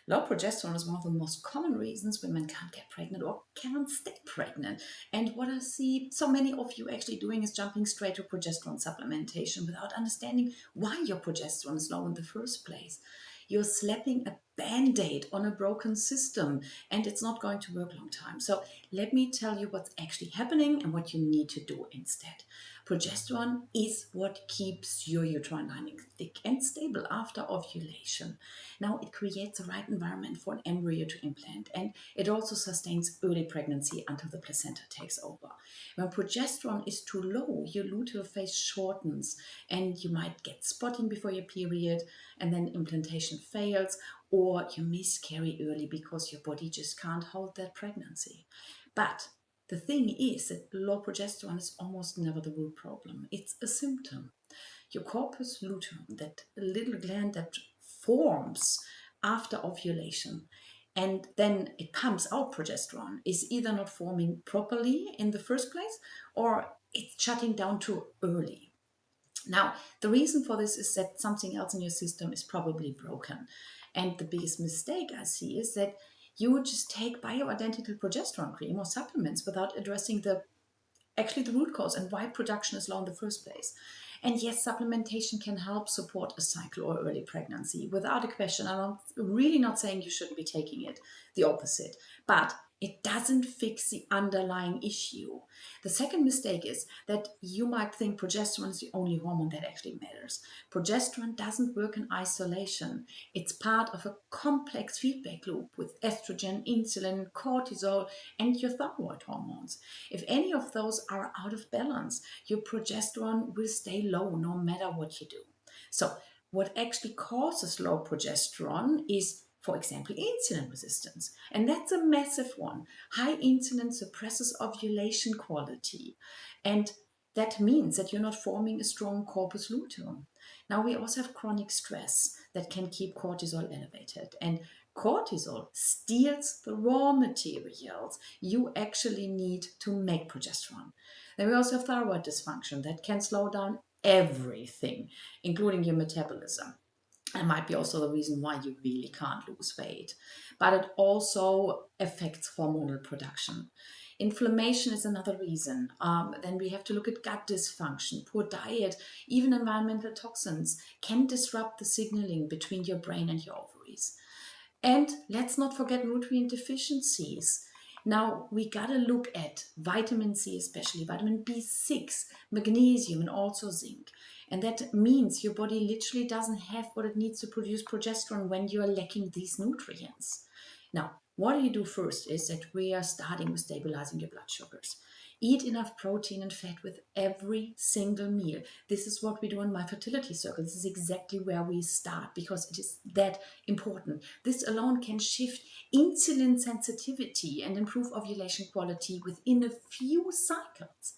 Low progesterone is one of the most common reasons women can't get pregnant or can't stay pregnant. And what I see so many of you actually doing is jumping straight to progesterone supplementation without understanding why your progesterone is low in the first place. You're slapping a band-aid on a broken system and it's not going to work long time. So let me tell you what's actually happening and what you need to do instead. Progesterone is what keeps your uterine lining thick and stable after ovulation. Now it creates the right environment for an embryo to implant, and it also sustains early pregnancy until the placenta takes over. When progesterone is too low, your luteal phase shortens and you might get spotting before your period, and then implantation fails, or you miscarry early because your body just can't hold that pregnancy. But the thing is that low progesterone is almost never the root problem. It's a symptom. Your corpus luteum, that little gland that forms after ovulation, and then it pumps out progesterone, is either not forming properly in the first place or it's shutting down too early. Now, the reason for this is that something else in your system is probably broken. And the biggest mistake I see is that you would just take bioidentical progesterone cream or supplements without addressing the root cause and why production is low in the first place. And yes, supplementation can help support a cycle or early pregnancy without a question. I'm really not saying you shouldn't be taking it, the opposite. But it doesn't fix the underlying issue. The second mistake is that you might think progesterone is the only hormone that actually matters. Progesterone doesn't work in isolation. It's part of a complex feedback loop with estrogen, insulin, cortisol, and your thyroid hormones. If any of those are out of balance, your progesterone will stay low no matter what you do. So what actually causes low progesterone is, for example, insulin resistance. And that's a massive one. High insulin suppresses ovulation quality. And that means that you're not forming a strong corpus luteum. Now, we also have chronic stress that can keep cortisol elevated. And cortisol steals the raw materials you actually need to make progesterone. Then we also have thyroid dysfunction that can slow down everything, including your metabolism. It might be also the reason why you really can't lose weight. But it also affects hormonal production. Inflammation is another reason. Then we have to look at gut dysfunction, poor diet, even environmental toxins can disrupt the signaling between your brain and your ovaries. And let's not forget nutrient deficiencies. Now, we got to look at vitamin C, especially vitamin B6, magnesium, and also zinc. And that means your body literally doesn't have what it needs to produce progesterone when you're lacking these nutrients. Now, what you do first is that we are starting with stabilizing your blood sugars. Eat enough protein and fat with every single meal. This is what we do in my Fertility Circle. This is exactly where we start because it is that important. This alone can shift insulin sensitivity and improve ovulation quality within a few cycles.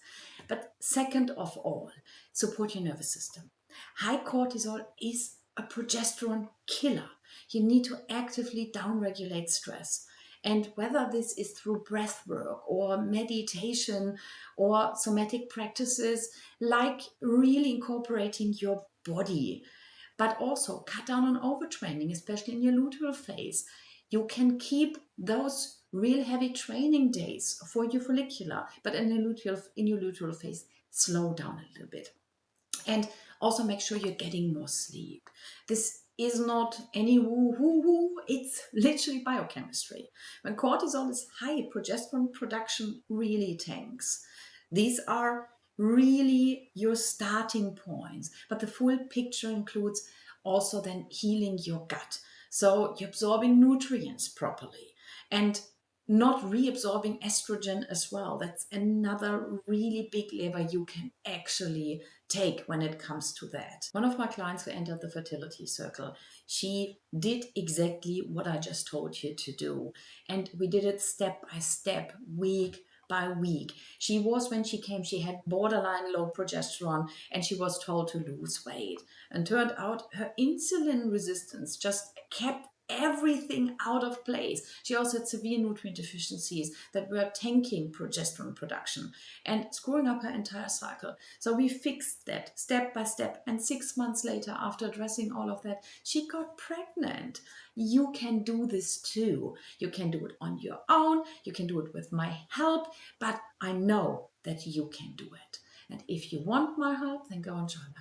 But second of all, support your nervous system. High cortisol is a progesterone killer. You need to actively downregulate stress. And whether this is through breath work or meditation or somatic practices, like really incorporating your body, but also cut down on overtraining, especially in your luteal phase. You can keep those real heavy training days for your follicular, but in your luteal phase, slow down a little bit. And also make sure you're getting more sleep. This is not any woo-hoo-hoo, it's literally biochemistry. When cortisol is high, progesterone production really tanks. These are really your starting points, but the full picture includes also then healing your gut. So you're absorbing nutrients properly and not reabsorbing estrogen as well. That's another really big lever you can actually take when it comes to that. One of my clients who entered the Fertility Circle, she did exactly what I just told you to do. And we did it step by step, week by week. When she came, she had borderline low progesterone and she was told to lose weight. And turned out her insulin resistance just kept everything out of place. She also had severe nutrient deficiencies that were tanking progesterone production and screwing up her entire cycle. So we fixed that step by step. And 6 months later, after addressing all of that, she got pregnant. You can do this too. You can do it on your own. You can do it with my help. But I know that you can do it. And if you want my help, then go and join